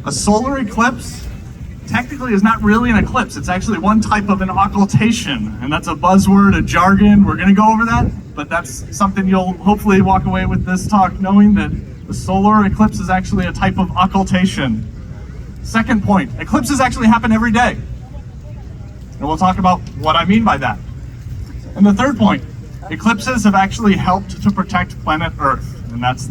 A solar eclipse technically is not really an eclipse. It's actually one type of an occultation, and that's a buzzword, a jargon. We're going to go over that, but that's something you'll hopefully walk away with this talk knowing, that the solar eclipse is actually a type of occultation. Second point, eclipses actually happen every day, and we'll talk about what I mean by that. And the third point, eclipses have actually helped to protect planet Earth, and that's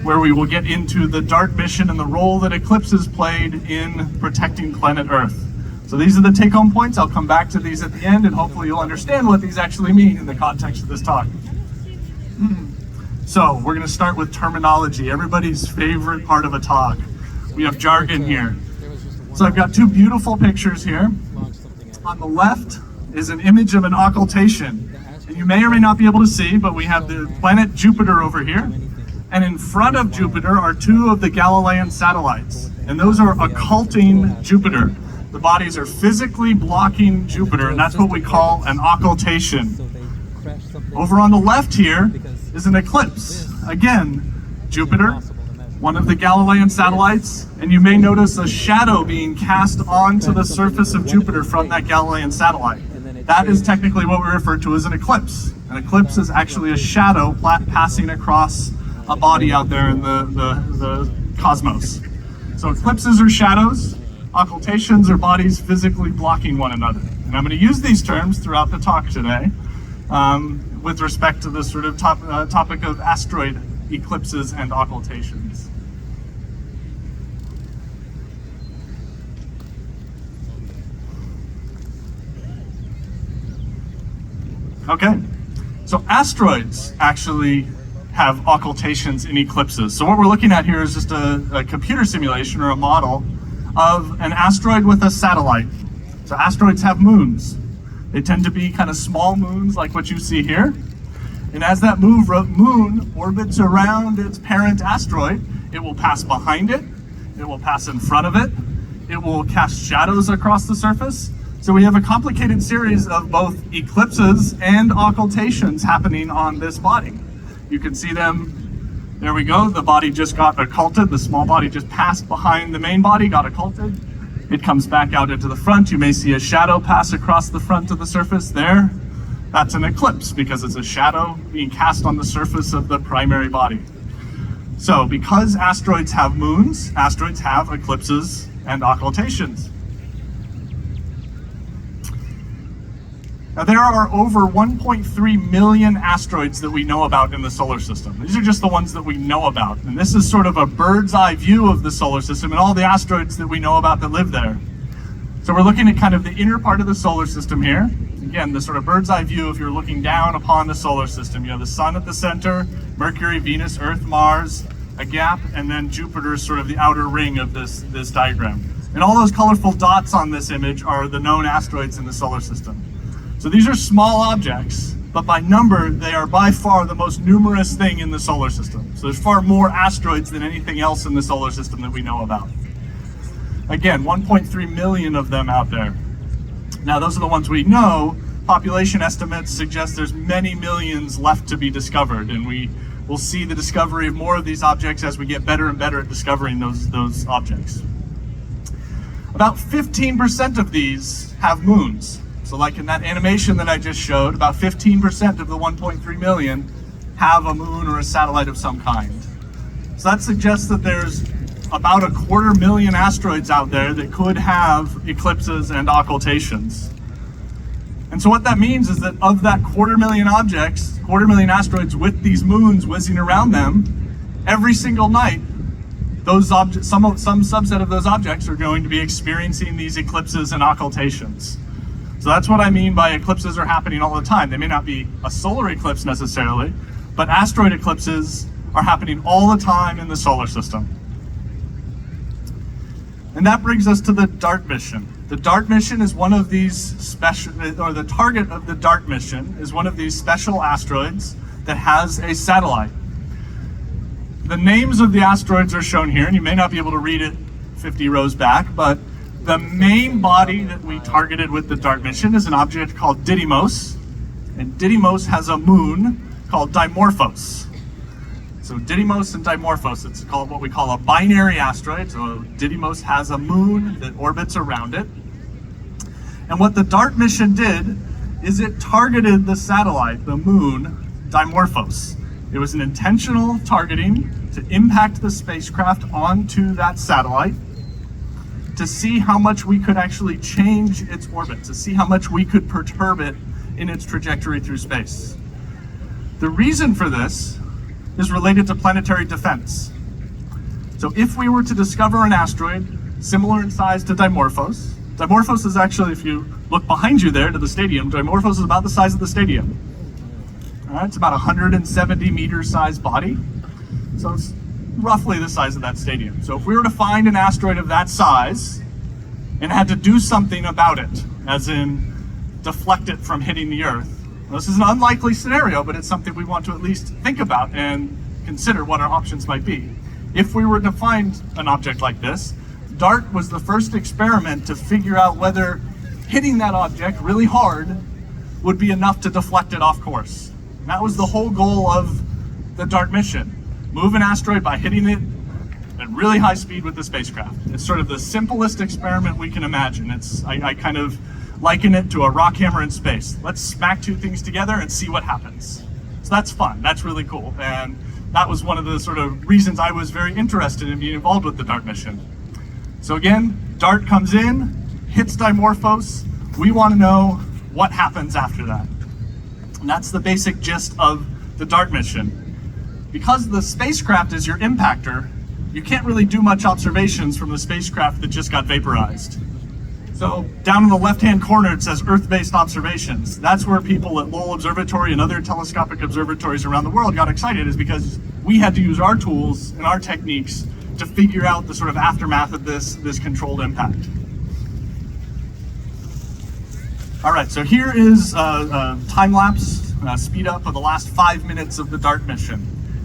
where we will get into the DART mission and the role that eclipses played in protecting planet Earth. So these are the take-home points. I'll come back to these at the end, and hopefully you'll understand what these actually mean in the context of this talk. So we're going to start with terminology, everybody's favorite part of a talk. We have jargon here. So I've got two beautiful pictures here. On the left is an image of an occultation, and you may or may not be able to see, but we have the planet Jupiter over here. And in front of Jupiter are two of the Galilean satellites, and those are occulting Jupiter. The bodies are physically blocking Jupiter, and that's what we call an occultation. Over on the left here is an eclipse. Again, Jupiter, one of the Galilean satellites, and you may notice a shadow being cast onto the surface of Jupiter from that Galilean satellite. That is technically what we refer to as an eclipse. An eclipse is actually a shadow passing across a body out there in the cosmos. So eclipses are shadows, occultations are bodies physically blocking one another. And I'm going to use these terms throughout the talk today with respect to the sort of topic of asteroid eclipses and occultations. Okay, so asteroids actually have occultations in eclipses. So what we're looking at here is just a computer simulation or a model of an asteroid with a satellite. So asteroids have moons. They tend to be kind of small moons like what you see here. And as that moon orbits around its parent asteroid, it will pass behind it, it will pass in front of it, it will cast shadows across the surface. So we have a complicated series of both eclipses and occultations happening on this body. You can see them, there we go, the body just got occulted, the small body just passed behind the main body, got occulted. It comes back out into the front. You may see a shadow pass across the front of the surface there. That's an eclipse because it's a shadow being cast on the surface of the primary body. So because asteroids have moons, asteroids have eclipses and occultations. Now, there are over 1.3 million asteroids that we know about in the solar system. These are just the ones that we know about. And this is sort of a bird's eye view of the solar system and all the asteroids that we know about that live there. So we're looking at kind of the inner part of the solar system here. Again, the sort of bird's eye view if you're looking down upon the solar system. You have the sun at the center, Mercury, Venus, Earth, Mars, a gap, and then Jupiter is sort of the outer ring of this diagram. And all those colorful dots on this image are the known asteroids in the solar system. So these are small objects, but by number, they are by far the most numerous thing in the solar system. So there's far more asteroids than anything else in the solar system that we know about. Again, 1.3 million of them out there. Now, those are the ones we know. Population estimates suggest there's many millions left to be discovered, and we will see the discovery of more of these objects as we get better and better at discovering those objects. About 15% of these have moons. So like in that animation that I just showed, about 15% of the 1.3 million have a moon or a satellite of some kind. So that suggests that there's about 250,000 asteroids out there that could have eclipses and occultations. And so what that means is that of that 250,000 objects, 250,000 asteroids with these moons whizzing around them, every single night, those objects, some subset of those objects are going to be experiencing these eclipses and occultations. So that's what I mean by eclipses are happening all the time. They may not be a solar eclipse necessarily, but asteroid eclipses are happening all the time in the solar system. And that brings us to the DART mission. The DART mission is one of these special, or the target of the DART mission is one of these special asteroids that has a satellite. The names of the asteroids are shown here, and you may not be able to read it 50 rows back, but the main body that we targeted with the DART mission is an object called Didymos, and Didymos has a moon called Dimorphos. So Didymos and Dimorphos, it's called what we call a binary asteroid. So Didymos has a moon that orbits around it. And what the DART mission did is it targeted the satellite, the moon, Dimorphos. It was an intentional targeting to impact the spacecraft onto that satellite to see how much we could actually change its orbit, to see how much we could perturb it in its trajectory through space. The reason for this is related to planetary defense. So if we were to discover an asteroid similar in size to Dimorphos, Dimorphos is actually, if you look behind you there to the stadium, Dimorphos is about the size of the stadium. All right, it's about 170 meter size body. So it's roughly the size of that stadium. So if we were to find an asteroid of that size and had to do something about it, as in deflect it from hitting the Earth, this is an unlikely scenario, but it's something we want to at least think about and consider what our options might be. If we were to find an object like this, DART was the first experiment to figure out whether hitting that object really hard would be enough to deflect it off course. And that was the whole goal of the DART mission. Move an asteroid by hitting it at really high speed with the spacecraft. It's sort of the simplest experiment we can imagine. I kind of liken it to a rock hammer in space. Let's smack two things together and see what happens. So that's fun, that's really cool. And that was one of the sort of reasons I was very interested in being involved with the DART mission. So again, DART comes in, hits Dimorphos. We want to know what happens after that. And that's the basic gist of the DART mission. Because the spacecraft is your impactor, you can't really do much observations from the spacecraft that just got vaporized. So down in the left-hand corner, it says Earth-based observations. That's where people at Lowell Observatory and other telescopic observatories around the world got excited, is because we had to use our tools and our techniques to figure out the sort of aftermath of this controlled impact. All right, so here is a time-lapse speed up of the last 5 minutes of the DART mission.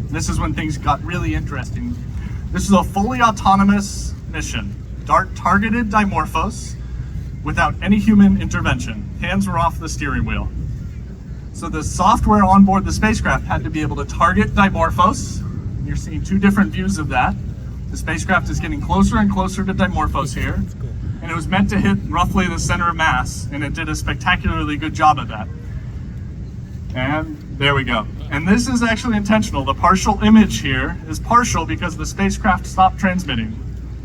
This is when things got really interesting. This is a fully autonomous mission. DART targeted Dimorphos without any human intervention. Hands were off the steering wheel. So the software on board the spacecraft had to be able to target Dimorphos. You're seeing two different views of that. The spacecraft is getting closer and closer to Dimorphos here. And it was meant to hit roughly the center of mass, and it did a spectacularly good job of that. And there we go. And this is actually intentional. The partial image here is partial because the spacecraft stopped transmitting.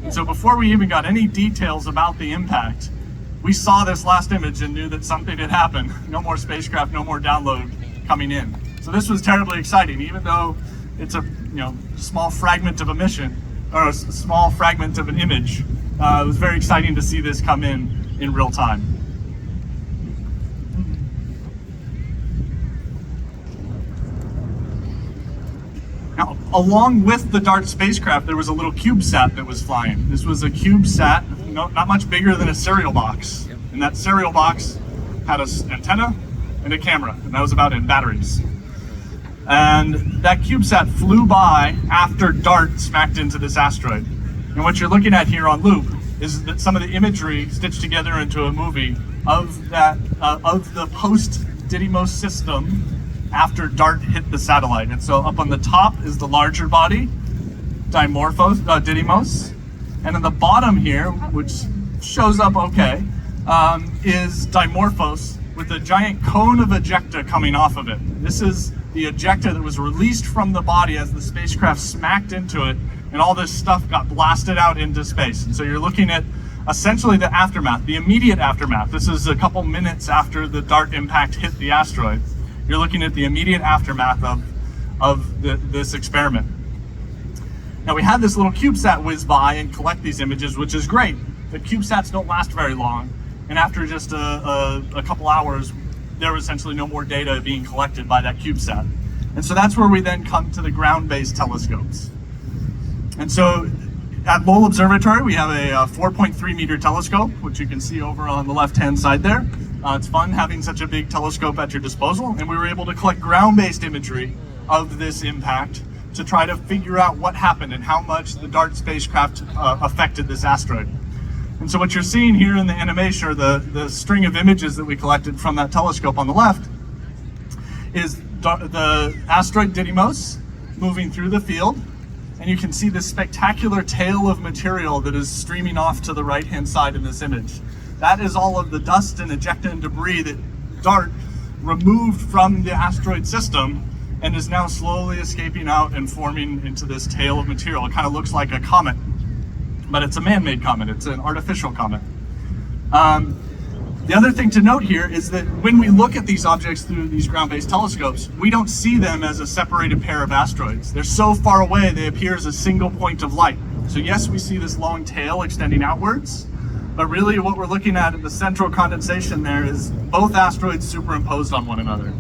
And so before we even got any details about the impact, we saw this last image and knew that something had happened. No more spacecraft, no more download coming in. So this was terribly exciting, even though it's a small fragment of a mission, or a small fragment of an image. It was very exciting to see this come in real time. Now, along with the DART spacecraft, there was a little CubeSat that was flying. This was a CubeSat, not much bigger than a cereal box. And that cereal box had an antenna and a camera, and that was about it, batteries. And that CubeSat flew by after DART smacked into this asteroid. And what you're looking at here on loop is that some of the imagery stitched together into a movie of the post-Didymos system after DART hit the satellite. And so up on the top is the larger body, Didymos. And in the bottom here, which shows up okay, is Dimorphos with a giant cone of ejecta coming off of it. This is the ejecta that was released from the body as the spacecraft smacked into it, and all this stuff got blasted out into space. And so you're looking at essentially the aftermath, the immediate aftermath. This is a couple minutes after the DART impact hit the asteroid. You're looking at the immediate aftermath of this experiment. Now we had this little CubeSat whiz by and collect these images, which is great. The CubeSats don't last very long, and after just a couple hours, there was essentially no more data being collected by that CubeSat. And so that's where we then come to the ground-based telescopes. And so at Lowell Observatory, we have a 4.3 meter telescope, which you can see over on the left-hand side there. It's fun having such a big telescope at your disposal, and we were able to collect ground-based imagery of this impact to try to figure out what happened and how much the DART spacecraft affected this asteroid. And so what you're seeing here in the animation, or the string of images that we collected from that telescope on the left, is the asteroid Didymos moving through the field, and you can see this spectacular tail of material that is streaming off to the right-hand side in this image. That is all of the dust and ejecta and debris that DART removed from the asteroid system and is now slowly escaping out and forming into this tail of material. It kind of looks like a comet, but it's a man-made comet. It's an artificial comet. The other thing to note here is that when we look at these objects through these ground-based telescopes, we don't see them as a separated pair of asteroids. They're so far away, they appear as a single point of light. So yes, we see this long tail extending outwards, but really what we're looking at in the central condensation there is both asteroids superimposed on one another.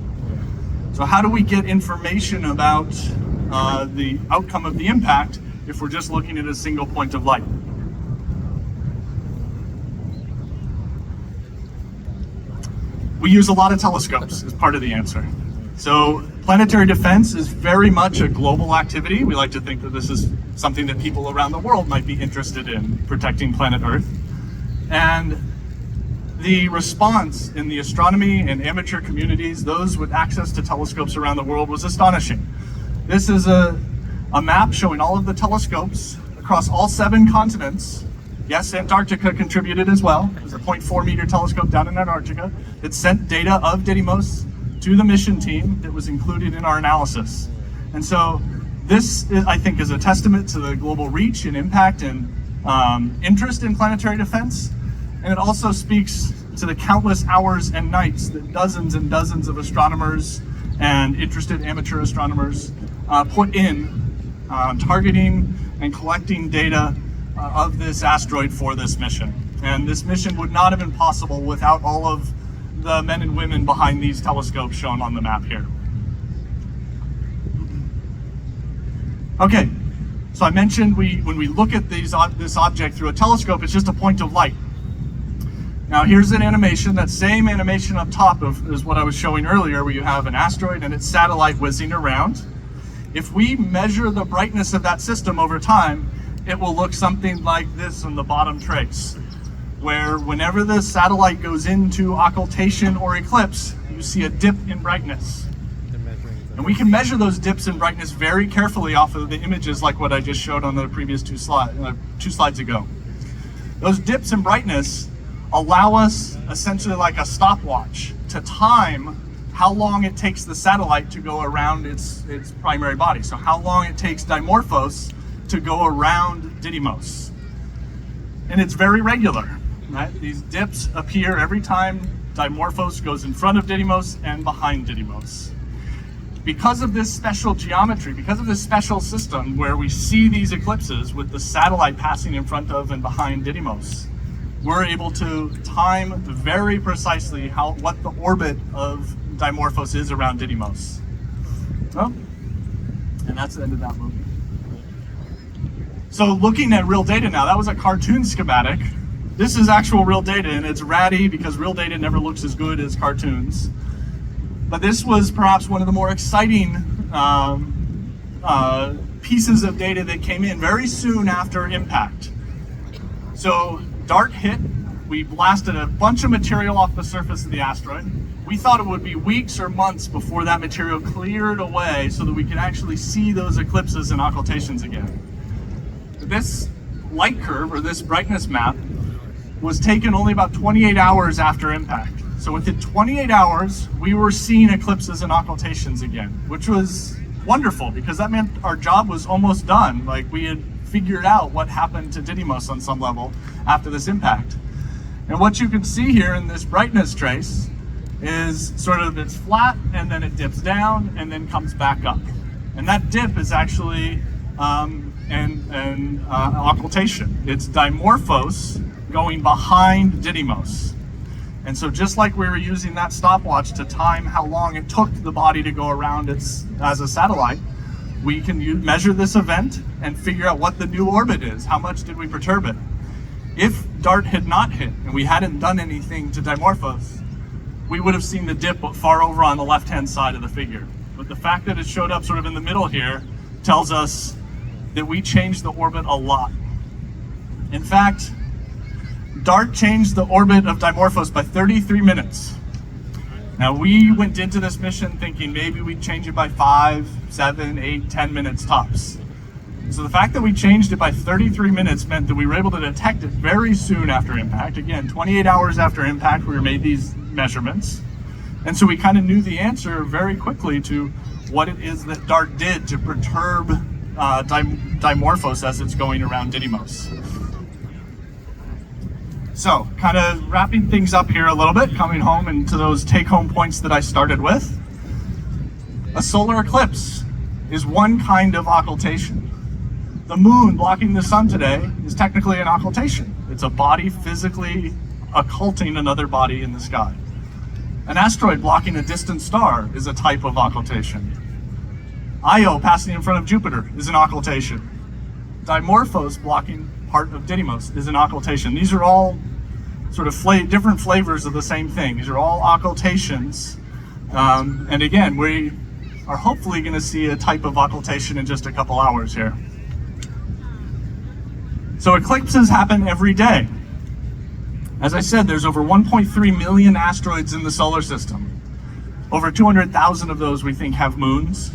So how do we get information about the outcome of the impact if we're just looking at a single point of light? We use a lot of telescopes as part of the answer. So planetary defense is very much a global activity. We like to think that this is something that people around the world might be interested in, protecting planet Earth. And the response in the astronomy and amateur communities, those with access to telescopes around the world, was astonishing. This is a map showing all of the telescopes across all 7 continents. Yes, Antarctica contributed as well. There's a 0.4 meter telescope down in Antarctica that sent data of Didymos to the mission team that was included in our analysis. And so this, I think, is a testament to the global reach and impact and interest in planetary defense. And it also speaks to the countless hours and nights that dozens and dozens of astronomers and interested amateur astronomers put in targeting and collecting data of this asteroid for this mission. And this mission would not have been possible without all of the men and women behind these telescopes shown on the map here. Okay, so I mentioned when we look at this object through a telescope, it's just a point of light. Now here's an animation, that same animation up top is what I was showing earlier, where you have an asteroid and its satellite whizzing around. If we measure the brightness of that system over time, it will look something like this in the bottom trace, where whenever the satellite goes into occultation or eclipse, you see a dip in brightness. And we can measure those dips in brightness very carefully off of the images like what I just showed on the previous two slides ago. Those dips in brightness allow us, essentially like a stopwatch, to time how long it takes the satellite to go around its primary body. So how long it takes Dimorphos to go around Didymos. And it's very regular, right? These dips appear every time Dimorphos goes in front of Didymos and behind Didymos. Because of this special geometry, because of this special system where we see these eclipses with the satellite passing in front of and behind Didymos, we're able to time very precisely what the orbit of Dimorphos is around Didymos. Well, and that's the end of that movie. So looking at real data now, that was a cartoon schematic. This is actual real data, and it's ratty because real data never looks as good as cartoons. But this was perhaps one of the more exciting pieces of data that came in very soon after impact. So DART hit, we blasted a bunch of material off the surface of the asteroid. We thought it would be weeks or months before that material cleared away so that we could actually see those eclipses and occultations again. This light curve, or this brightness map, was taken only about 28 hours after impact. So within 28 hours, we were seeing eclipses and occultations again, which was wonderful because that meant our job was almost done. Like, we had figured out what happened to Didymos on some level after this impact. And what you can see here in this brightness trace is sort of, it's flat and then it dips down and then comes back up. And that dip is actually occultation. It's Dimorphos going behind Didymos. And so just like we were using that stopwatch to time how long it took the body to go around as a satellite, we can measure this event and figure out what the new orbit is. How much did we perturb it? If DART had not hit and we hadn't done anything to Dimorphos, we would have seen the dip far over on the left-hand side of the figure. But the fact that it showed up sort of in the middle here tells us that we changed the orbit a lot. In fact, DART changed the orbit of Dimorphos by 33 minutes. Now, we went into this mission thinking maybe we'd change it by 5, 7, 8, 10 minutes tops. So the fact that we changed it by 33 minutes meant that we were able to detect it very soon after impact. Again, 28 hours after impact, we made these measurements. And so we kind of knew the answer very quickly to what it is that DART did to perturb Dimorphos as it's going around Didymos. So, kind of wrapping things up here a little bit, coming home into those take-home points that I started with. A solar eclipse is one kind of occultation. The moon blocking the sun today is technically an occultation. It's a body physically occulting another body in the sky. An asteroid blocking a distant star is a type of occultation. Io passing in front of Jupiter is an occultation. Dimorphos blocking part of Didymos is an occultation. These are all sort of different flavors of the same thing. These are all occultations. And again, we are hopefully going to see a type of occultation in just a couple hours here. So eclipses happen every day. As I said, there's over 1.3 million asteroids in the solar system. Over 200,000 of those we think have moons,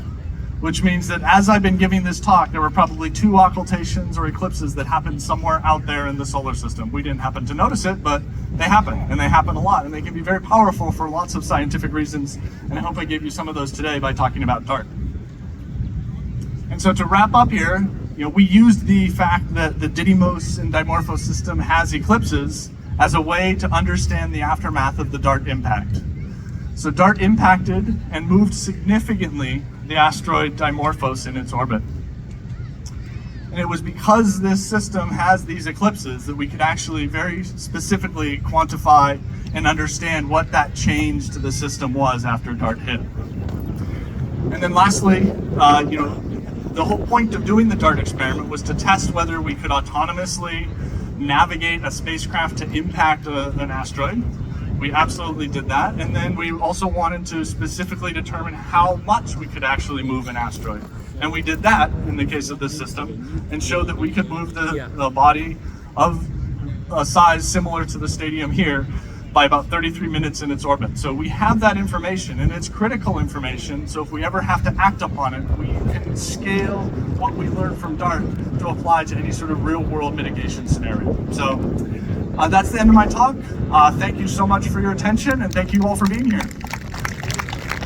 which means that as I've been giving this talk, there were probably 2 occultations or eclipses that happened somewhere out there in the solar system. We didn't happen to notice it, but they happen, and they happen a lot, and they can be very powerful for lots of scientific reasons, and I hope I gave you some of those today by talking about DART. And so to wrap up here, we used the fact that the Didymos and Dimorphos system has eclipses as a way to understand the aftermath of the DART impact. So DART impacted and moved significantly the asteroid Dimorphos in its orbit. And it was because this system has these eclipses that we could actually very specifically quantify and understand what that change to the system was after DART hit. And then lastly, the whole point of doing the DART experiment was to test whether we could autonomously navigate a spacecraft to impact an asteroid. We absolutely did that. And then we also wanted to specifically determine how much we could actually move an asteroid. And we did that in the case of this system and showed that we could move the body of a size similar to the stadium here by about 33 minutes in its orbit. So we have that information, and it's critical information. So if we ever have to act upon it, we can scale what we learned from DART to apply to any sort of real world mitigation scenario. So that's the end of my talk. Thank you so much for your attention, and thank you all for being here.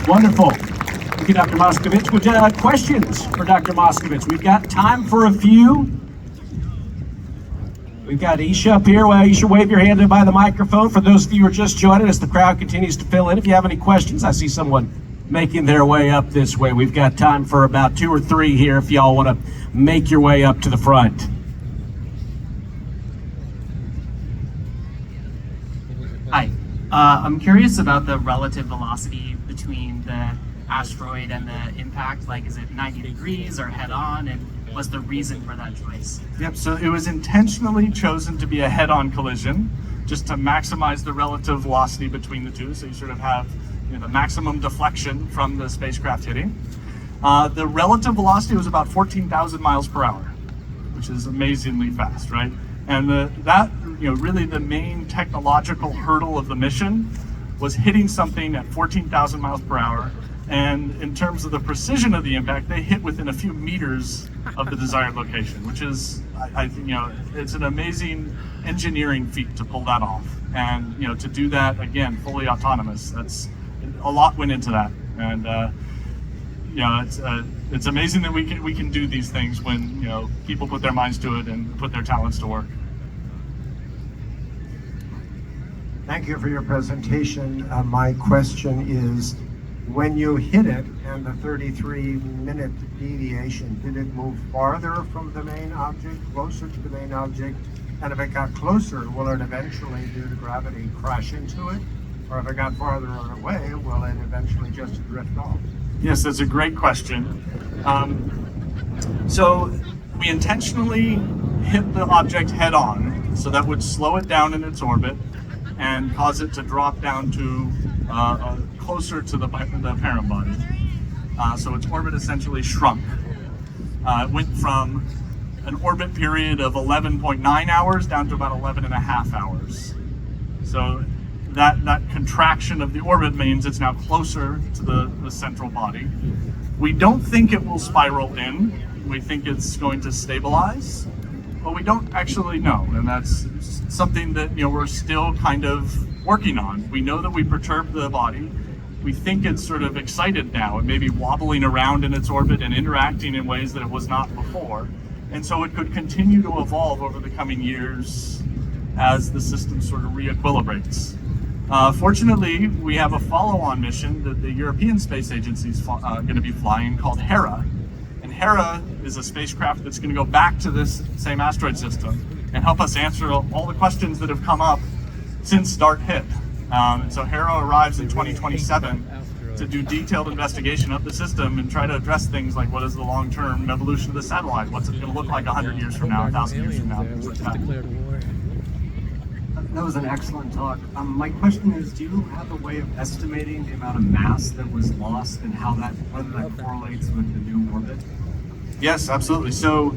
Wonderful. Thank you, Dr. Moskovitz. Would you have questions for Dr. Moskovitz? We've got time for a few. We've got Isha up here. Well, Isha, wave your hand by the microphone. For those of you who are just joining us, the crowd continues to fill in. If you have any questions, I see someone making their way up this way. We've got time for about 2 or 3 here if y'all want to make your way up to the front. Hi. I'm curious about the relative velocity between the asteroid and the impact. Like, is it 90 degrees or head-on? And what's the reason for that choice? Yep, so it was intentionally chosen to be a head-on collision, just to maximize the relative velocity between the two. So you sort of have the maximum deflection from the spacecraft hitting. The relative velocity was about 14,000 miles per hour, which is amazingly fast, right? And really the main technological hurdle of the mission was hitting something at 14,000 miles per hour. And in terms of the precision of the impact, they hit within a few meters of the desired location, which is, I think, it's an amazing engineering feat to pull that off. And, to do that, again, fully autonomous, that's a lot went into that. And, it's amazing that we can do these things when, people put their minds to it and put their talents to work. Thank you for your presentation. My question is, when you hit it and the 33-minute deviation, did it move farther from the main object, closer to the main object? And if it got closer, will it eventually, due to gravity, crash into it? Or if it got farther away, will it eventually just drift off? Yes, that's a great question. So we intentionally hit the object head on, so that would slow it down in its orbit and cause it to drop down to closer to the parent body. So its orbit essentially shrunk. It went from an orbit period of 11.9 hours down to about 11.5 hours. So that contraction of the orbit means it's now closer to the central body. We don't think it will spiral in. We think it's going to stabilize, but we don't actually know, and that's something that we're still kind of working on. We know that we perturb the body. We think it's sort of excited now. It may be wobbling around in its orbit and interacting in ways that it was not before. And so it could continue to evolve over the coming years as the system sort of re-equilibrates. Fortunately, we have a follow-on mission that the European Space Agency is going to be flying called Hera. And Hera is a spacecraft that's going to go back to this same asteroid system and help us answer all the questions that have come up since DART hit. So Hera arrives in 2027 to do detailed investigation of the system and try to address things like what is the long-term evolution of the satellite, what's it going to look like 100 years from now, 1,000 years from now, things like that. That was an excellent talk. My question is, do you have a way of estimating the amount of mass that was lost and whether that correlates with the new orbit? Yes, absolutely. So,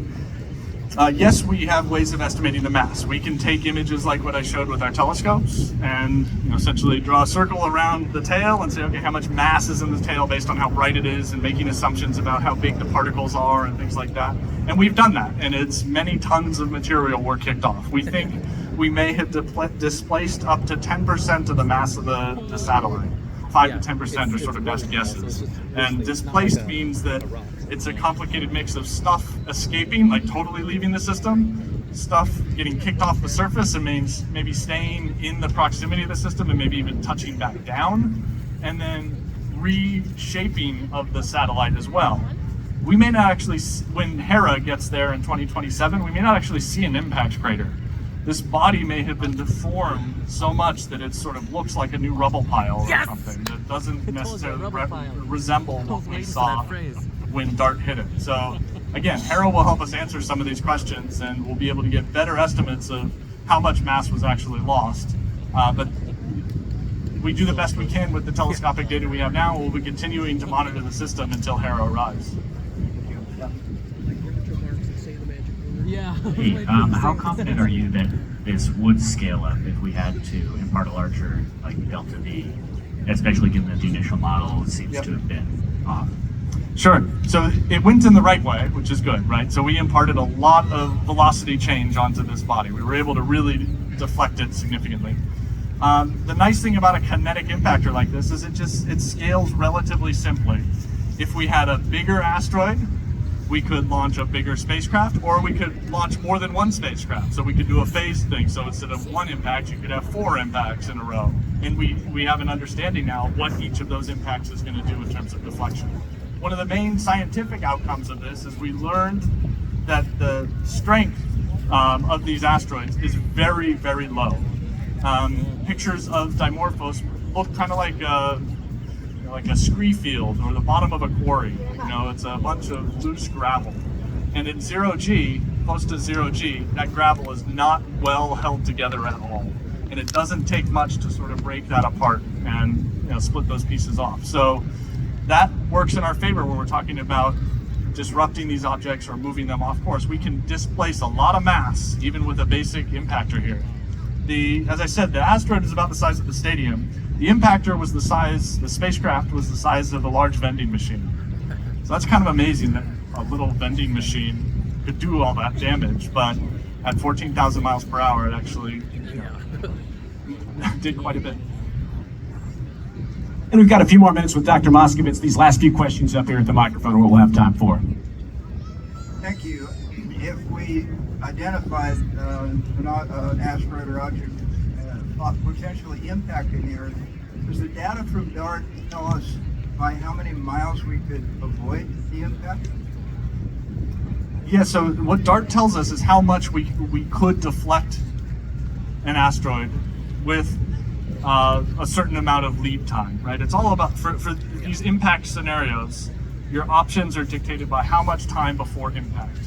yes, we have ways of estimating the mass. We can take images like what I showed with our telescopes and essentially draw a circle around the tail and say, okay, how much mass is in the tail based on how bright it is, and making assumptions about how big the particles are and things like that. And we've done that, and it's many tons of material were kicked off. We think we may have displaced up to 10% of the mass of the satellite. 5 to 10% are sort of best guesses. And displaced means that it's a complicated mix of stuff escaping, like totally leaving the system, stuff getting kicked off the surface and means maybe staying in the proximity of the system and maybe even touching back down, and then reshaping of the satellite as well. We may not actually, when Hera gets there in 2027, we may not actually see an impact crater. This body may have been deformed so much that it sort of looks like a new rubble pile or something that doesn't necessarily resemble what we saw when DART hit it. So again, Hera will help us answer some of these questions, and we'll be able to get better estimates of how much mass was actually lost. But we do the best we can with the telescopic data we have now. We'll be continuing to monitor the system until Hera arrives. Hey, how confident are you that this would scale up if we had to impart a larger delta V, especially given that the initial model seems to have been off? Sure. So it went in the right way, which is good, right? So we imparted a lot of velocity change onto this body. We were able to really deflect it significantly. The nice thing about a kinetic impactor like this is it scales relatively simply. If we had a bigger asteroid, we could launch a bigger spacecraft, or we could launch more than one spacecraft. So we could do a phased thing. So instead of one impact, you could have 4 impacts in a row. And we have an understanding now of what each of those impacts is going to do in terms of deflection. One of the main scientific outcomes of this is we learned that the strength of these asteroids is very, very low. Pictures of Dimorphos look kind of like a scree field or the bottom of a quarry. It's a bunch of loose gravel. And in 0G, close to 0G, that gravel is not well held together at all. And it doesn't take much to sort of break that apart and split those pieces off. So that works in our favor when we're talking about disrupting these objects or moving them off course. We can displace a lot of mass even with a basic impactor here. As I said, the asteroid is about the size of the stadium. The impactor was the spacecraft was the size of a large vending machine. So that's kind of amazing that a little vending machine could do all that damage, but at 14,000 miles per hour, it actually did quite a bit. And we've got a few more minutes with Dr. Moskovitz. These last few questions up here at the microphone we'll have time for. Thank you. If we identified an asteroid or object potentially impacting the Earth, does the data from DART tell us by how many miles we could avoid the impact? Yeah, so what DART tells us is how much we could deflect an asteroid with a certain amount of lead time, right? It's all about, for these impact scenarios, your options are dictated by how much time before impact.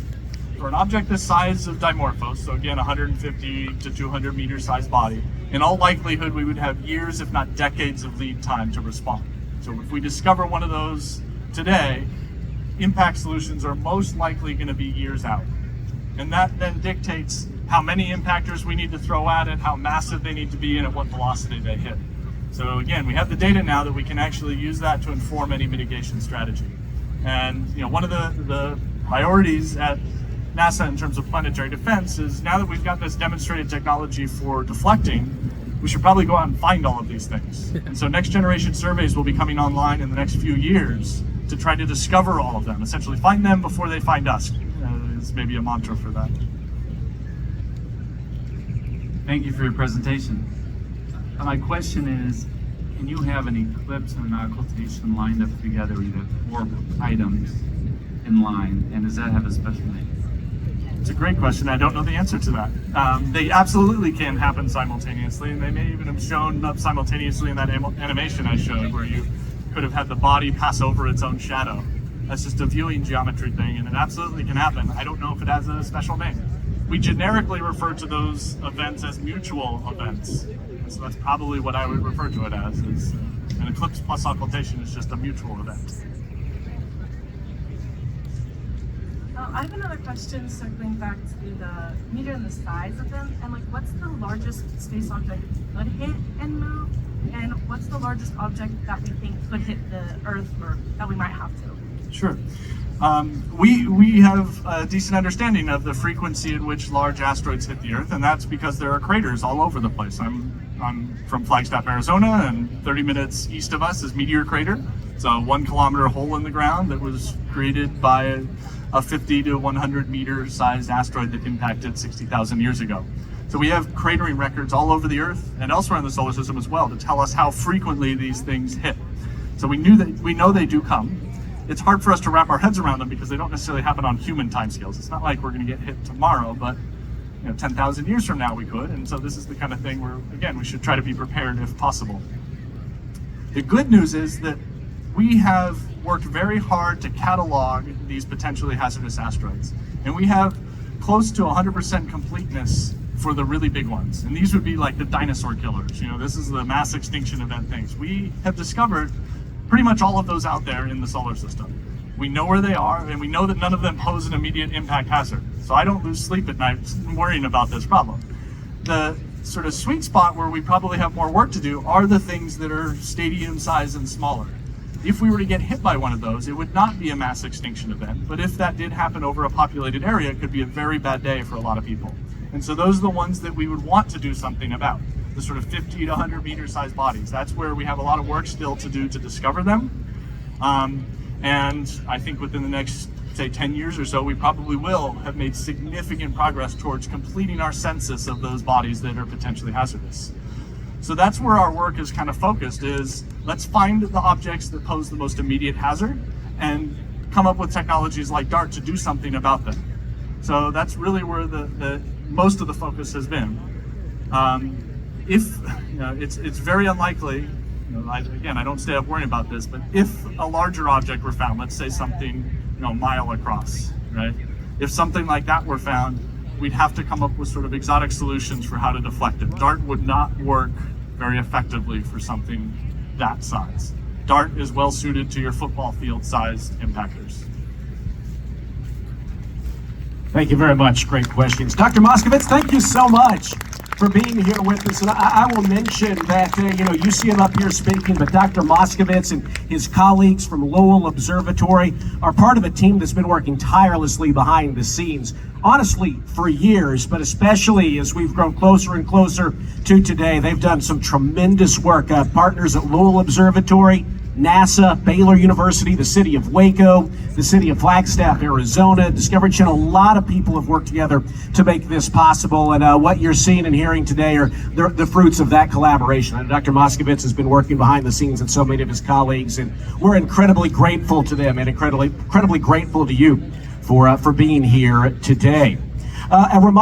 For an object the size of Dimorphos, so again, 150 to 200 meter size body, in all likelihood, we would have years, if not decades, of lead time to respond. So if we discover one of those today, impact solutions are most likely going to be years out. And that then dictates how many impactors we need to throw at it, how massive they need to be, and at what velocity they hit. So again, we have the data now that we can actually use that to inform any mitigation strategy. And one of the priorities at NASA in terms of planetary defense is, now that we've got this demonstrated technology for deflecting, we should probably go out and find all of these things. And so next generation surveys will be coming online in the next few years to try to discover all of them, essentially find them before they find us. Is maybe a mantra for that. Thank you for your presentation. My question is, can you have an eclipse and an occultation lined up together, either 4 items in line, and does that have a special name? It's a great question. I don't know the answer to that. They absolutely can happen simultaneously, and they may even have shown up simultaneously in that animation I showed, where you could have had the body pass over its own shadow. That's just a viewing geometry thing, and it absolutely can happen. I don't know if it has a special name. We generically refer to those events as mutual events. And so that's probably what I would refer to it as, is an eclipse plus occultation is just a mutual event. I have another question circling back to the meter and the size of them, and what's the largest space object could hit and move, and what's the largest object that we think could hit the Earth, or that we might have to? Sure. We have a decent understanding of the frequency in which large asteroids hit the Earth, and that's because there are craters all over the place. I'm from Flagstaff, Arizona, and 30 minutes east of us is Meteor Crater. It's a 1 kilometer hole in the ground that was created by a 50 to 100 meter sized asteroid that impacted 60,000 years ago. So we have cratering records all over the Earth and elsewhere in the solar system as well to tell us how frequently these things hit. So we know they do come. It's hard for us to wrap our heads around them because they don't necessarily happen on human timescales. It's not like we're going to get hit tomorrow, but 10,000 years from now we could. And so this is the kind of thing where, again, we should try to be prepared if possible. The good news is that we have worked very hard to catalog these potentially hazardous asteroids. And we have close to 100% completeness for the really big ones. And these would be like the dinosaur killers. This is the mass extinction event things. We have discovered pretty much all of those out there in the solar system. We know where they are, and we know that none of them pose an immediate impact hazard. So I don't lose sleep at night worrying about this problem. The sort of sweet spot where we probably have more work to do are the things that are stadium size and smaller. If we were to get hit by one of those, it would not be a mass extinction event, but if that did happen over a populated area, it could be a very bad day for a lot of people. And so those are the ones that we would want to do something about. The sort of 50 to 100 meter sized bodies. That's where we have a lot of work still to do to discover them. And I think within the next, say, 10 years or so, we probably will have made significant progress towards completing our census of those bodies that are potentially hazardous. So that's where our work is kind of focused, is let's find the objects that pose the most immediate hazard and come up with technologies like DART to do something about them. So that's really where the most of the focus has been. It's very unlikely, I don't stay up worrying about this, but if a larger object were found, let's say something a mile across, right? If something like that were found, we'd have to come up with sort of exotic solutions for how to deflect it. DART would not work very effectively for something that size. DART is well suited to your football field sized impactors. Thank you very much. Great questions. Dr. Moskovitz, thank you so much for being here with us. And I will mention that, you see him up here speaking, but Dr. Moskovitz and his colleagues from Lowell Observatory are part of a team that's been working tirelessly behind the scenes, honestly, for years, but especially as we've grown closer and closer to today. They've done some tremendous work. Partners at Lowell Observatory, NASA, Baylor University, the city of Waco, the city of Flagstaff, Arizona, Discovery Channel. A lot of people have worked together to make this possible, and what you're seeing and hearing today are the fruits of that collaboration. And Dr. Moskovitz has been working behind the scenes, and so many of his colleagues, and we're incredibly grateful to them and incredibly grateful to you for being here today. A reminder